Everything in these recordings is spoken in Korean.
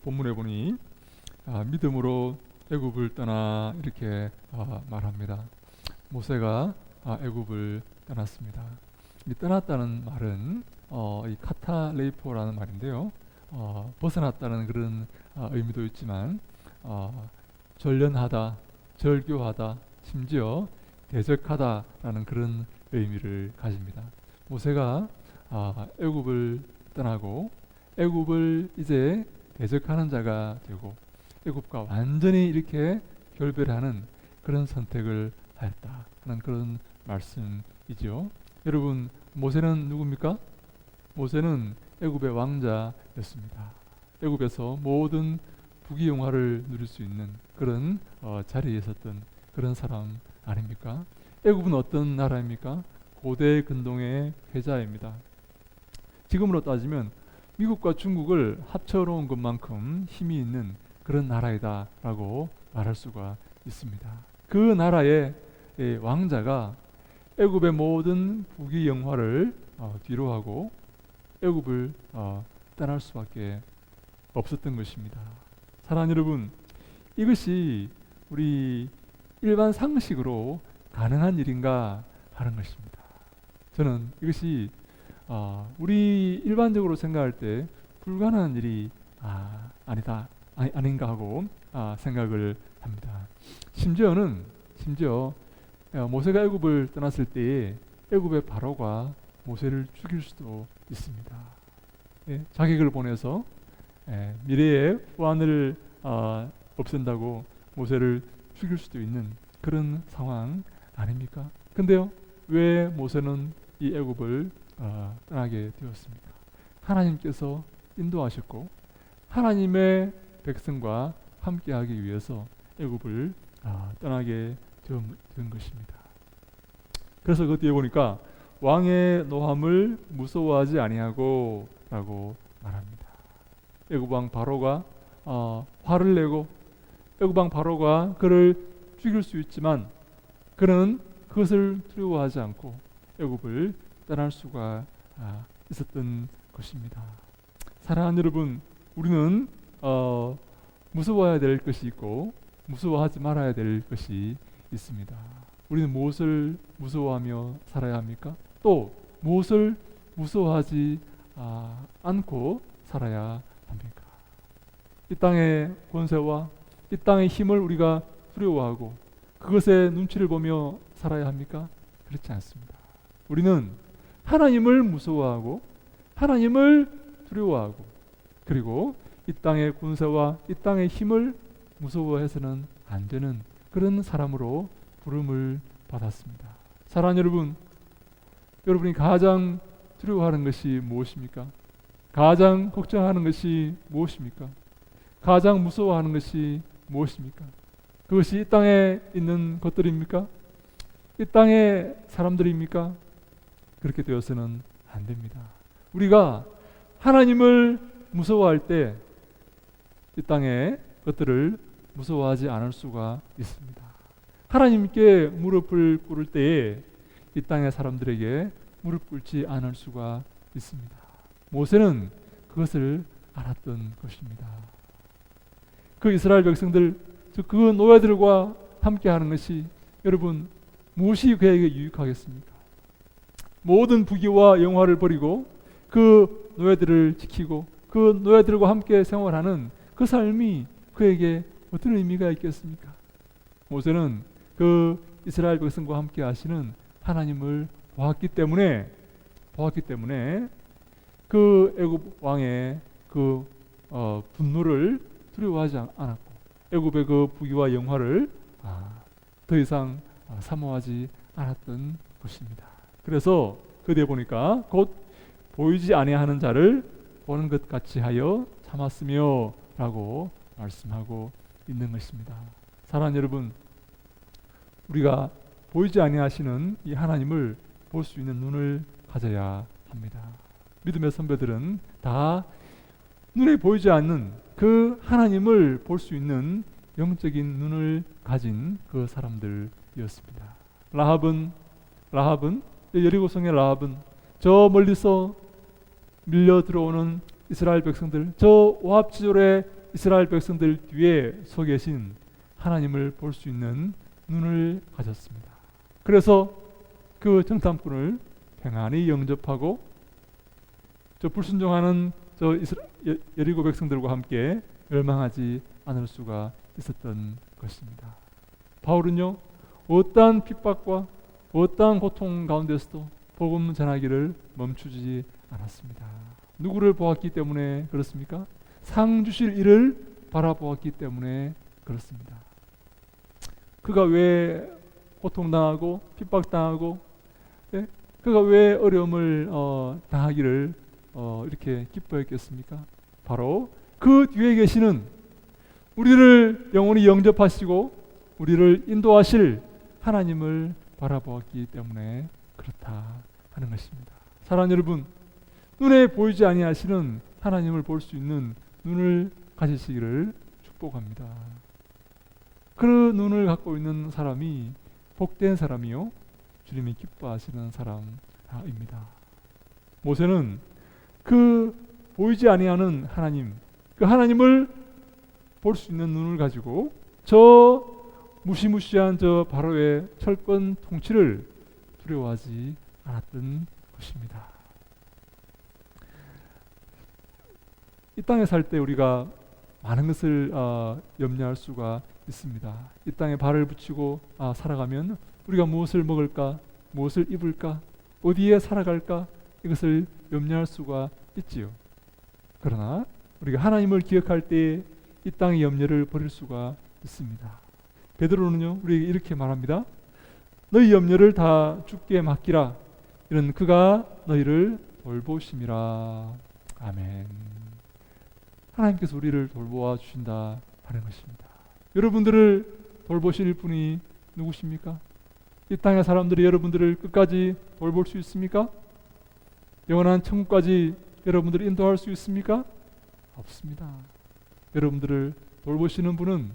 본문에 보니 믿음으로 애굽을 떠나 이렇게 말합니다. 모세가 애굽을 떠났습니다. 이 떠났다는 말은 이 카타레이포라는 말인데요. 벗어났다는 그런 의미도 있지만 전련하다, 절교하다, 심지어 대적하다라는 그런 의미를 가집니다. 모세가 애굽을 떠나고 애굽을 이제 대적하는 자가 되고 애굽과 완전히 이렇게 결별하는 그런 선택을 하였다는 그런 말씀이죠. 여러분, 모세는 누굽니까? 모세는 애굽의 왕자였습니다. 애굽에서 모든 부귀영화를 누릴 수 있는 그런 자리에 있었던 그런 사람 아닙니까? 애굽은 어떤 나라입니까? 고대 근동의 패자입니다. 지금으로 따지면 미국과 중국을 합쳐놓은 것만큼 힘이 있는 그런 나라이다라고 말할 수가 있습니다. 그 나라의 왕자가 애굽의 모든 부귀영화를 뒤로하고 애굽을 떠날 수밖에 없었던 것입니다. 사랑하는 여러분, 이것이 우리 일반 상식으로 가능한 일인가 하는 것입니다. 저는 이것이 우리 일반적으로 생각할 때 불가능한 일이 아닌가 하고 생각을 합니다. 심지어 모세가 애굽을 떠났을 때에 애굽의 바로가 모세를 죽일 수도 있습니다. 자객을 보내서 미래의 후환을 없앤다고 모세를 죽일 수도 있는 그런 상황 아닙니까? 근데요, 왜 모세는 이 애굽을 떠나게 되었습니까? 하나님께서 인도하셨고 하나님의 백성과 함께하기 위해서 애굽을 떠나게 된 것입니다. 그래서 그 뒤에 보니까 왕의 노함을 무서워하지 아니하고 라고 말합니다. 애굽 왕 바로가 화를 내고 애굽 왕 바로가 그를 죽일 수 있지만 그는 그것을 두려워하지 않고 애굽을 떠날 수가 있었던 것입니다. 사랑하는 여러분, 우리는 무서워해야 될 것이 있고 무서워하지 말아야 될 것이 있습니다. 우리는 무엇을 무서워하며 살아야 합니까? 또 무엇을 무서워하지 않고 살아야 합니까? 이 땅의 권세와 이 땅의 힘을 우리가 두려워하고 그것의 눈치를 보며 살아야 합니까? 그렇지 않습니다. 우리는 하나님을 무서워하고 하나님을 두려워하고 그리고 이 땅의 군사와 이 땅의 힘을 무서워해서는 안 되는 그런 사람으로 부름을 받았습니다. 사랑하는 여러분, 여러분이 가장 두려워하는 것이 무엇입니까? 가장 걱정하는 것이 무엇입니까? 가장 무서워하는 것이 무엇입니까? 그것이 이 땅에 있는 것들입니까? 이 땅의 사람들입니까? 그렇게 되어서는 안 됩니다. 우리가 하나님을 무서워할 때 이 땅의 것들을 무서워하지 않을 수가 있습니다. 하나님께 무릎을 꿇을 때에 이 땅의 사람들에게 무릎 꿇지 않을 수가 있습니다. 모세는 그것을 알았던 것입니다. 그 이스라엘 백성들, 그 노예들과 함께하는 것이 여러분 무엇이 그에게 유익하겠습니까? 모든 부귀와 영화를 버리고 그 노예들을 지키고 그 노예들과 함께 생활하는 그 삶이 그에게 어떤 의미가 있겠습니까? 모세는 그 이스라엘 백성과 함께 하시는 하나님을 보았기 때문에 그 애굽 왕의 그 분노를 두려워하지 않았고 애굽의 그 부귀와 영화를 더 이상 사모하지 않았던 것입니다. 그래서 그 뒤에 보니까 곧 보이지 아니하는 자를 보는 것 같이 하여 참았으며 라고 말씀하고 있는 것입니다. 사랑하는 여러분, 우리가 보이지 아니하시는 이 하나님을 볼 수 있는 눈을 가져야 합니다. 믿음의 선배들은 다 눈에 보이지 않는 그 하나님을 볼 수 있는 영적인 눈을 가진 그 사람들이었습니다. 라합은 여리고성의 라합은 저 멀리서 밀려 들어오는 이스라엘 백성들, 저 오합지졸의 이스라엘 백성들 뒤에 서 계신 하나님을 볼 수 있는 눈을 가졌습니다. 그래서 그 정탐꾼을 평안히 영접하고 저 불순종하는 여리고 백성들과 함께 멸망하지 않을 수가 있었던 것입니다. 바울은요, 어떠한 핍박과 어떠한 고통 가운데서도 복음 전하기를 멈추지 않았습니다. 누구를 보았기 때문에 그렇습니까? 상 주실 이를 바라보았기 때문에 그렇습니다. 그가 왜 고통당하고 핍박당하고, 예? 그가 왜 어려움을 당하기를 이렇게 기뻐했겠습니까? 바로 그 뒤에 계시는 우리를 영원히 영접하시고 우리를 인도하실 하나님을 바라보았기 때문에 그렇다 하는 것입니다. 사랑하는 여러분, 눈에 보이지 아니하시는 하나님을 볼 수 있는 눈을 가지시기를 축복합니다. 그 눈을 갖고 있는 사람이 복된 사람이요, 주님이 기뻐하시는 사람입니다. 모세는 그 보이지 아니하는 하나님, 그 하나님을 볼 수 있는 눈을 가지고 저 무시무시한 저 바로의 철권 통치를 두려워하지 않았던 것입니다. 이 땅에 살 때 우리가 많은 것을 염려할 수가 있습니다. 이 땅에 발을 붙이고 살아가면 우리가 무엇을 먹을까, 무엇을 입을까, 어디에 살아갈까, 이것을 염려할 수가 있지요. 그러나 우리가 하나님을 기억할 때 이 땅의 염려를 버릴 수가 있습니다. 베드로는요, 우리에게 이렇게 말합니다. 너희 염려를 다 주께 맡기라. 이런 그가 너희를 돌보심이라. 아멘. 하나님께서 우리를 돌보아 주신다 하는 것입니다. 여러분들을 돌보실 분이 누구십니까? 이 땅의 사람들이 여러분들을 끝까지 돌볼 수 있습니까? 영원한 천국까지 여러분들을 인도할 수 있습니까? 없습니다. 여러분들을 돌보시는 분은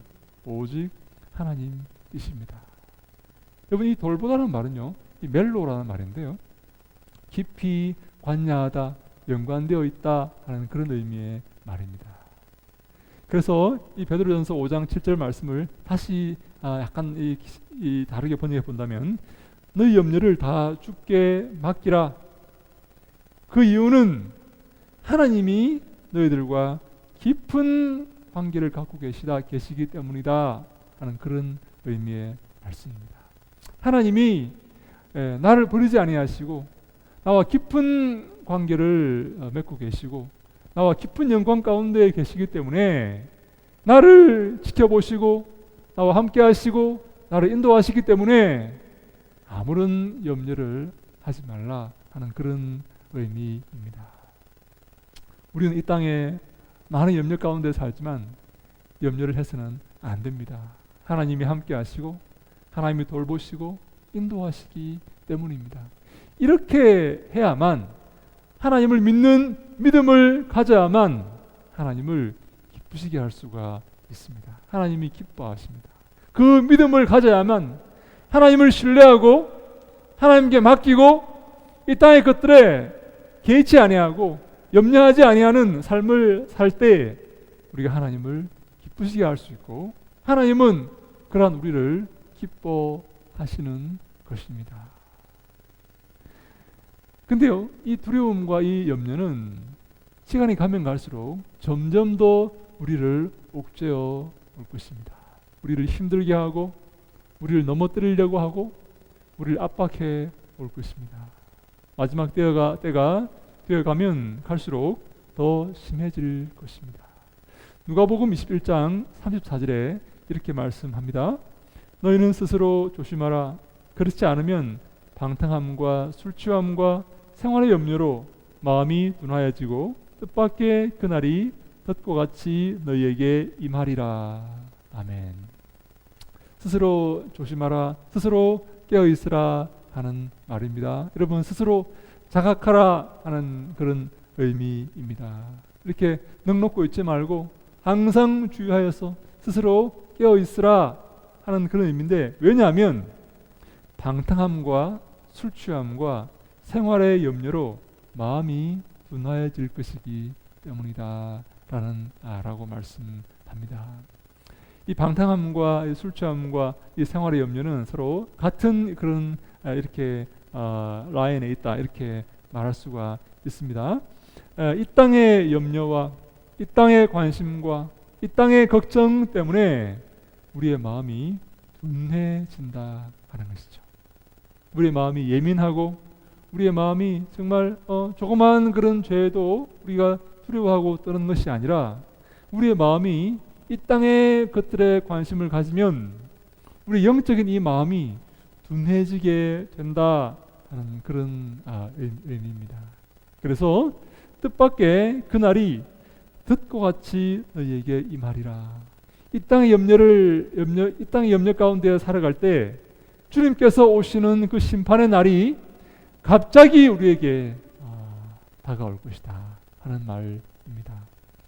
오직 하나님이십니다. 여러분, 이 돌보다는 말은요, 이 멜로라는 말인데요, 깊이 관여하다, 연관되어 있다 하는 그런 의미의 말입니다. 그래서 이 베드로전서 5장 7절 말씀을 다시 약간 다르게 번역해 본다면, 너희 염려를 다 주께 맡기라. 그 이유는 하나님이 너희들과 깊은 관계를 갖고 계시기 때문이다 하는 그런 의미의 말씀입니다. 하나님이 나를 버리지 아니하시고 나와 깊은 관계를 맺고 계시고 나와 깊은 영광 가운데 계시기 때문에 나를 지켜보시고 나와 함께 하시고 나를 인도하시기 때문에 아무런 염려를 하지 말라 하는 그런 의미입니다. 우리는 이 땅에 많은 염려 가운데 살지만 염려를 해서는 안 됩니다. 하나님이 함께 하시고 하나님이 돌보시고 인도하시기 때문입니다. 이렇게 해야만, 하나님을 믿는 믿음을 가져야만 하나님을 기쁘시게 할 수가 있습니다. 하나님이 기뻐하십니다. 그 믿음을 가져야만 하나님을 신뢰하고 하나님께 맡기고 이 땅의 것들에 개의치 아니하고 염려하지 아니하는 삶을 살 때 우리가 하나님을 기쁘시게 할 수 있고 하나님은 그러한 우리를 기뻐하시는 것입니다. 근데요, 이 두려움과 이 염려는 시간이 가면 갈수록 점점 더 우리를 옥죄어 올 것입니다. 우리를 힘들게 하고 우리를 넘어뜨리려고 하고 우리를 압박해 올 것입니다. 마지막 때가 되어가면 갈수록 더 심해질 것입니다. 누가복음 21장 34절에 이렇게 말씀합니다. 너희는 스스로 조심하라. 그렇지 않으면 방탕함과 술 취함과 생활의 염려로 마음이 둔하여지고 뜻밖의 그날이 덫과 같이 너희에게 임하리라. 아멘. 스스로 조심하라, 스스로 깨어있으라 하는 말입니다. 여러분, 스스로 자각하라 하는 그런 의미입니다. 이렇게 넋놓고 있지 말고 항상 주의하여서 스스로 깨어있으라 하는 그런 의미인데, 왜냐하면 방탕함과 술 취함과 생활의 염려로 마음이 둔하여질 것이기 때문이다 라고 말씀합니다. 이 방탕함과 이 술 취함과 이 생활의 염려는 서로 같은 그런 이렇게 라인에 있다 이렇게 말할 수가 있습니다. 이 땅의 염려와 이 땅의 관심과 이 땅의 걱정 때문에 우리의 마음이 둔해진다 하는 것이죠. 우리의 마음이 예민하고 우리의 마음이 정말 조그마한 그런 죄도 우리가 두려워하고 떠는 것이 아니라 우리의 마음이 이 땅의 것들에 관심을 가지면 우리 영적인 이 마음이 둔해지게 된다 하는 그런 의미입니다. 그래서 뜻밖의 그날이 듣고 같이 너희에게 임하리라. 이 땅의 염려 가운데 살아갈 때 주님께서 오시는 그 심판의 날이 갑자기 우리에게 다가올 것이다 하는 말입니다.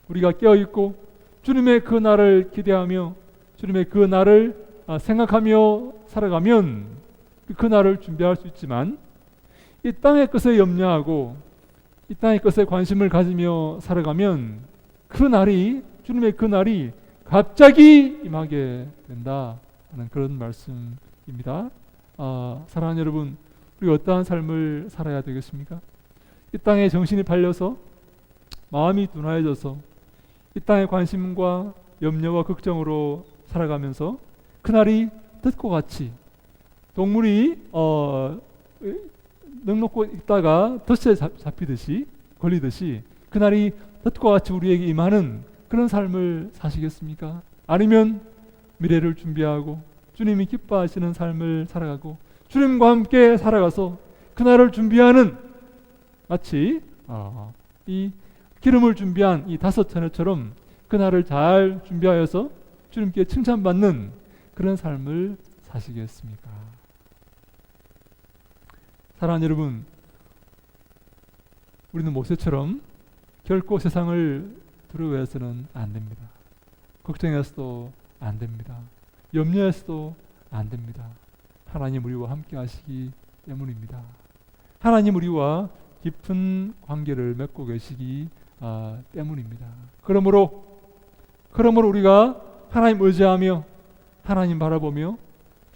우리가 깨어있고 주님의 그 날을 기대하며 주님의 그 날을 생각하며 살아가면 그 날을 준비할 수 있지만 이 땅의 것에 염려하고 이 땅의 것에 관심을 가지며 살아가면 그 날이 주님의 그 날이 갑자기 임하게 된다 하는 그런 말씀입니다. 사랑하는 여러분, 우리가 어떠한 삶을 살아야 되겠습니까? 이 땅에 정신이 팔려서 마음이 둔화해져서 이 땅의 관심과 염려와 걱정으로 살아가면서 그날이 덫과 같이 동물이 넉넉고 있다가 덫에 잡히듯이 걸리듯이 그날이 덫과 같이 우리에게 임하는 그런 삶을 사시겠습니까? 아니면 미래를 준비하고 주님이 기뻐하시는 삶을 살아가고 주님과 함께 살아가서 그날을 준비하는 마치 이 기름을 준비한 이 5처녀처럼 그날을 잘 준비하여서 주님께 칭찬받는 그런 삶을 사시겠습니까? 사랑하는 여러분, 우리는 모세처럼 결코 세상을 두려워해서는 안 됩니다. 걱정해서도 안 됩니다. 염려해서도 안 됩니다. 하나님 우리와 함께 하시기 때문입니다. 하나님 우리와 깊은 관계를 맺고 계시기 때문입니다. 그러므로 우리가 하나님 의지하며 하나님 바라보며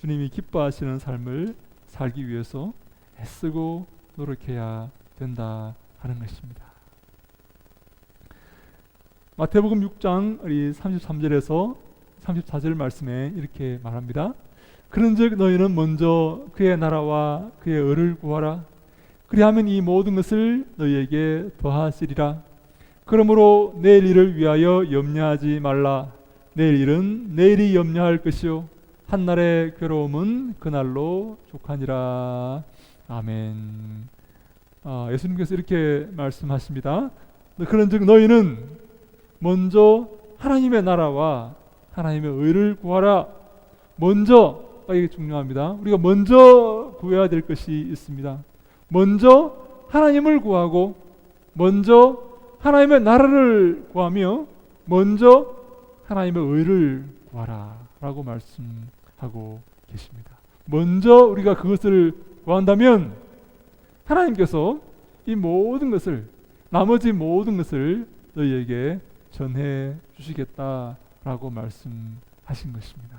주님이 기뻐하시는 삶을 살기 위해서 애쓰고 노력해야 된다 하는 것입니다. 마태복음 6장 33절에서 34절 말씀에 이렇게 말합니다. 그런즉 너희는 먼저 그의 나라와 그의 의를 구하라. 그리하면 이 모든 것을 너희에게 더하시리라. 그러므로 내일 일을 위하여 염려하지 말라. 내일 일은 내일이 염려할 것이요 한날의 괴로움은 그날로 족하니라. 아멘. 예수님께서 이렇게 말씀하십니다. 그런즉 너희는 먼저 하나님의 나라와 하나님의 의를 구하라. 먼저, 이게 중요합니다. 우리가 먼저 구해야 될 것이 있습니다. 먼저 하나님을 구하고 먼저 하나님의 나라를 구하며 먼저 하나님의 의를 구하라 라고 말씀하고 계십니다. 먼저 우리가 그것을 구한다면 하나님께서 이 모든 것을, 나머지 모든 것을 너희에게 전해 주시겠다라고 말씀하신 것입니다.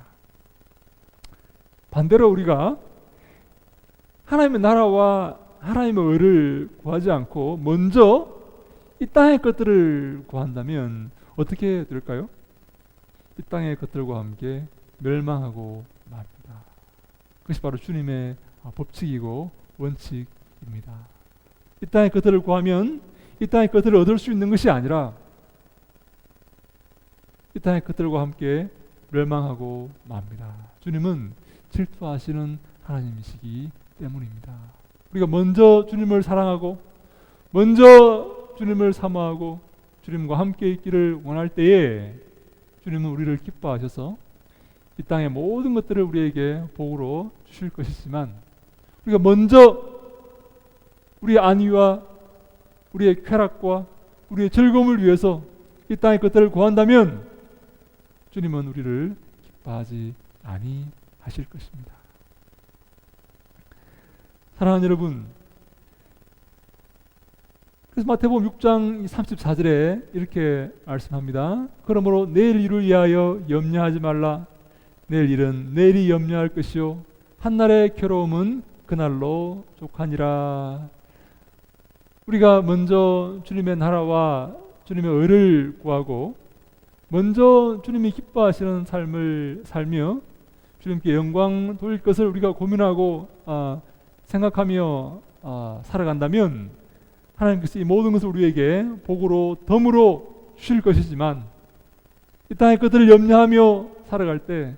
반대로 우리가 하나님의 나라와 하나님의 의를 구하지 않고 먼저 이 땅의 것들을 구한다면 어떻게 될까요? 이 땅의 것들과 함께 멸망하고 맙니다. 그것이 바로 주님의 법칙이고 원칙입니다. 이 땅의 것들을 구하면 이 땅의 것들을 얻을 수 있는 것이 아니라 이 땅의 것들과 함께 멸망하고 맙니다. 주님은 질투하시는 하나님이시기 때문입니다. 우리가 먼저 주님을 사랑하고 먼저 주님을 사모하고 주님과 함께 있기를 원할 때에 주님은 우리를 기뻐하셔서 이 땅의 모든 것들을 우리에게 복으로 주실 것이지만 우리가 먼저 우리의 안위와 우리의 쾌락과 우리의 즐거움을 위해서 이 땅의 것들을 구한다면 주님은 우리를 기뻐하지 아니하실 것입니다. 사랑하는 여러분, 그래서 마태복음 6장 34절에 이렇게 말씀합니다. 그러므로 내일 일을 위하여 염려하지 말라. 내일 일은 내일이 염려할 것이요 한날의 괴로움은 그날로 족하니라. 우리가 먼저 주님의 나라와 주님의 의를 구하고 먼저 주님이 기뻐하시는 삶을 살며 주님께 영광 돌릴 것을 우리가 고민하고 생각하며 살아간다면 하나님께서 이 모든 것을 우리에게 복으로 덤으로 주실 것이지만 이 땅의 것들을 염려하며 살아갈 때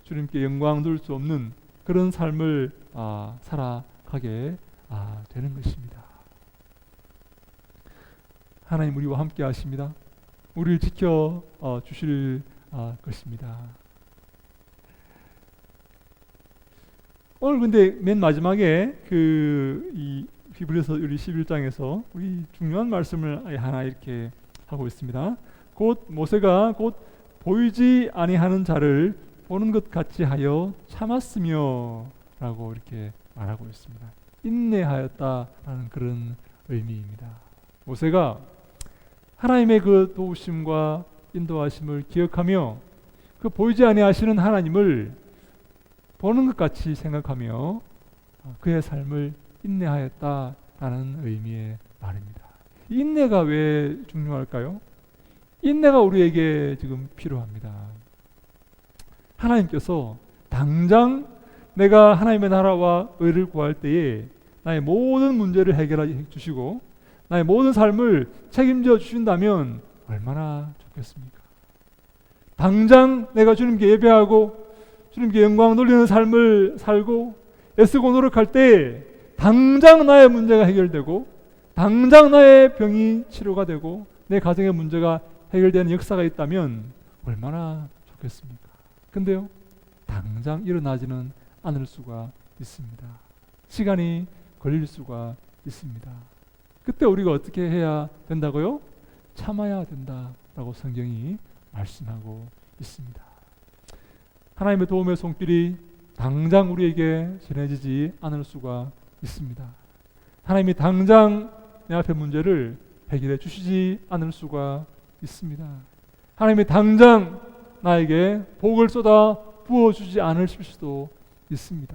주님께 영광 돌릴 수 없는 그런 삶을 살아가게 되는 것입니다. 하나님 우리와 함께 하십니다. 우리를 지켜 주실 것입니다. 오늘 근데 맨 마지막에 이 히브리서 우리 11장에서 우리 중요한 말씀을 하나 이렇게 하고 있습니다. 곧 모세가 곧 보이지 아니하는 자를 보는 것 같이 하여 참았으며 라고 이렇게 말하고 있습니다. 인내하였다라는 그런 의미입니다. 모세가 하나님의 그 도우심과 인도하심을 기억하며 그 보이지 아니하시는 하나님을 보는 것 같이 생각하며 그의 삶을 인내하였다라는 의미의 말입니다. 인내가 왜 중요할까요? 인내가 우리에게 지금 필요합니다. 하나님께서 당장 내가 하나님의 나라와 의를 구할 때에 나의 모든 문제를 해결해 주시고 나의 모든 삶을 책임져 주신다면 얼마나 좋겠습니까? 당장 내가 주님께 예배하고 주님께 영광 돌리는 삶을 살고 애쓰고 노력할 때 당장 나의 문제가 해결되고 당장 나의 병이 치료가 되고 내 가정의 문제가 해결되는 역사가 있다면 얼마나 좋겠습니까? 근데요, 당장 일어나지는 않을 수가 있습니다. 시간이 걸릴 수가 있습니다. 그때 우리가 어떻게 해야 된다고요? 참아야 된다라고 성경이 말씀하고 있습니다. 하나님의 도움의 손길이 당장 우리에게 전해지지 않을 수가 있습니다. 하나님이 당장 내 앞의 문제를 해결해 주시지 않을 수가 있습니다. 하나님이 당장 나에게 복을 쏟아 부어주지 않으실 수도 있습니다.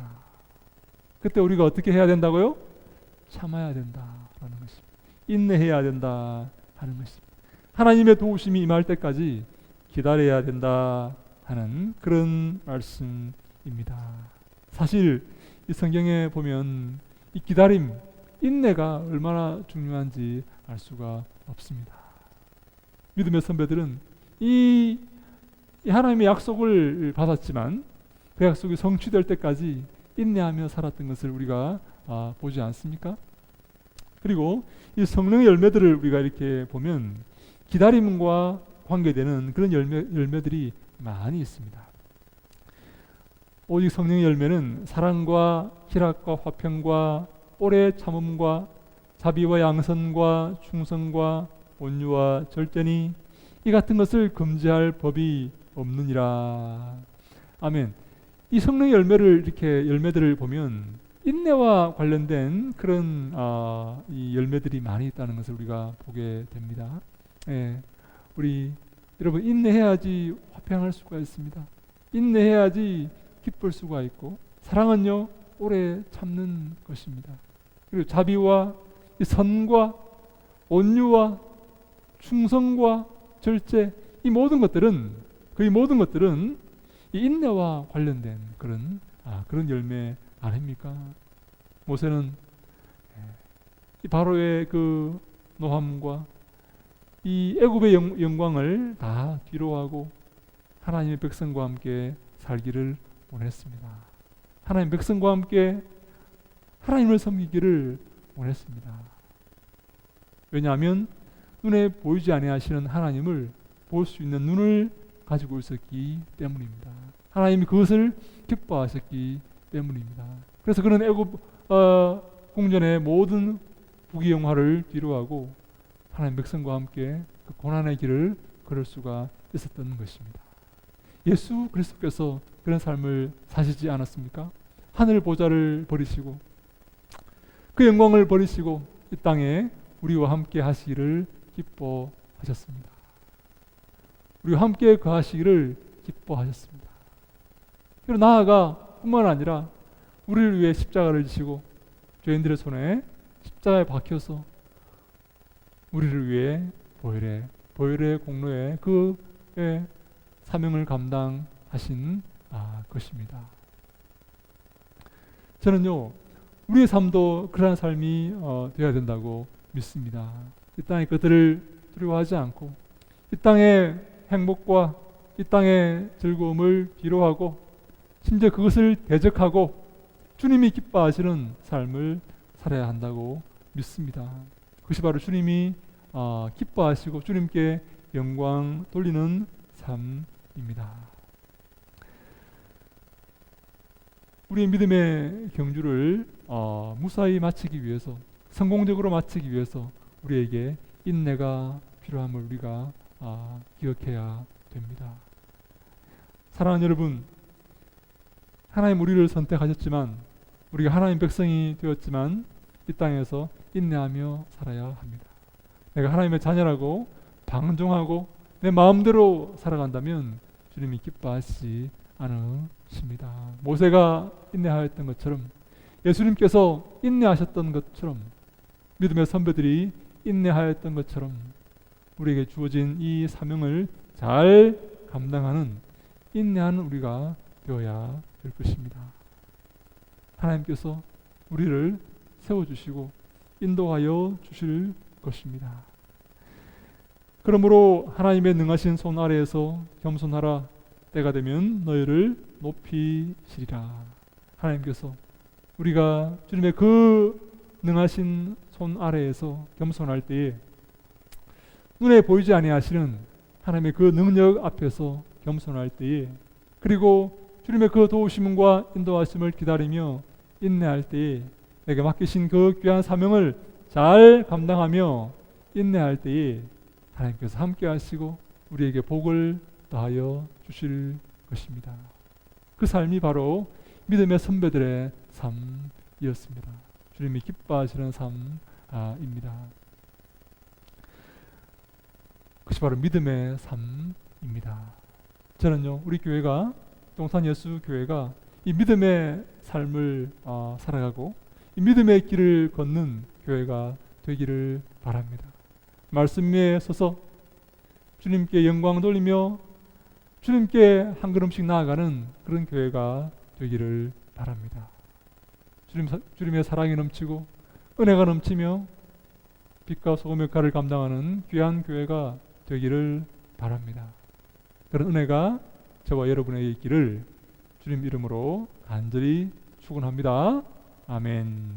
그때 우리가 어떻게 해야 된다고요? 참아야 된다라는 것입니다. 인내해야 된다 하는 것입니다. 하나님의 도우심이 임할 때까지 기다려야 된다 하는 그런 말씀입니다. 사실 이 성경에 보면 이 기다림, 인내가 얼마나 중요한지 알 수가 없습니다. 믿음의 선배들은 이 하나님의 약속을 받았지만 그 약속이 성취될 때까지 인내하며 살았던 것을 우리가 보지 않습니까? 그리고 이 성령의 열매들을 우리가 이렇게 보면 기다림과 관계되는 그런 열매들이 많이 있습니다. 오직 성령의 열매는 사랑과 희락과 화평과 오래 참음과 자비와 양선과 충성과 온유와 절제니 이 같은 것을 금지할 법이 없느니라. 아멘. 이 성령의 열매들을 보면 인내와 관련된 그런 이 열매들이 많이 있다는 것을 우리가 보게 됩니다. 우리 여러분 인내해야지 화평할 수가 있습니다. 인내해야지 기쁠 수가 있고 사랑은요 오래 참는 것입니다. 그리고 자비와 선과 온유와 충성과 절제 이 모든 것들은 이 인내와 관련된 그런 열매 아닙니까? 모세는 이 바로의 그 노함과 이 애굽의 영광을 다 뒤로하고 하나님의 백성과 함께 살기를 원했습니다. 하나님 백성과 함께 하나님을 섬기기를 원했습니다. 왜냐하면 눈에 보이지 아니하시는 하나님을 볼 수 있는 눈을 가지고 있었기 때문입니다. 하나님이 그것을 기뻐하셨기 때문입니다. 그래서 그는 애굽 궁전의 모든 부귀영화를 뒤로하고 하나님 백성과 함께 그 고난의 길을 걸을 수가 있었던 것입니다. 예수 그리스도께서 그런 삶을 사시지 않았습니까? 하늘 보좌를 버리시고 그 영광을 버리시고 이 땅에 우리와 함께 하시기를 기뻐하셨습니다. 우리와 함께 거하시기를 기뻐하셨습니다. 그리고 나아가 뿐만 아니라 우리를 위해 십자가를 지시고 죄인들의 손에 십자가에 박혀서 우리를 위해 보혈의 공로에 그의 사명을 감당하신 것입니다. 저는요, 우리의 삶도 그러한 삶이 되어야 된다고 믿습니다. 이 땅의 것들을 두려워하지 않고 이 땅의 행복과 이 땅의 즐거움을 비로하고 심지어 그것을 대적하고 주님이 기뻐하시는 삶을 살아야 한다고 믿습니다. 그것이 바로 주님이 기뻐하시고 주님께 영광 돌리는 삶입니다. 우리의 믿음의 경주를 무사히 마치기 위해서, 성공적으로 마치기 위해서 우리에게 인내가 필요함을 우리가 기억해야 됩니다. 사랑하는 여러분, 하나님 우리를 선택하셨지만, 우리가 하나님 백성이 되었지만 이 땅에서 인내하며 살아야 합니다. 내가 하나님의 자녀라고 방종하고 내 마음대로 살아간다면 주님이 기뻐하시지 않으십니다. 모세가 인내하였던 것처럼, 예수님께서 인내하셨던 것처럼, 믿음의 선배들이 인내하였던 것처럼 우리에게 주어진 이 사명을 잘 감당하는 인내하는 우리가 되어야 될 것입니다. 하나님께서 우리를 세워주시고 인도하여 주실 것입니다. 그러므로 하나님의 능하신 손 아래에서 겸손하라. 때가 되면 너희를 높이시리라. 하나님께서 우리가 주님의 그 능하신 손 아래에서 겸손할 때에 눈에 보이지 아니하시는 하나님의 그 능력 앞에서 겸손할 때에, 그리고 주님의 그 도우심과 인도하심을 기다리며 인내할 때에, 내게 맡기신 그 귀한 사명을 잘 감당하며 인내할 때에 하나님께서 함께 하시고 우리에게 복을 더하여 주실 것입니다. 그 삶이 바로 믿음의 선배들의 삶이었습니다. 주님이 기뻐하시는 삶입니다. 그것이 바로 믿음의 삶입니다. 저는요, 우리 교회가, 동산예수교회가 이 믿음의 삶을 살아가고 이 믿음의 길을 걷는 교회가 되기를 바랍니다. 말씀 위에 서서 주님께 영광 돌리며 주님께 한 걸음씩 나아가는 그런 교회가 되기를 바랍니다. 주님의 사랑이 넘치고 은혜가 넘치며 빛과 소금의 역할을 감당하는 귀한 교회가 되기를 바랍니다. 그런 은혜가 저와 여러분에게 있기를 주님 이름으로 간절히 축원합니다. 아멘.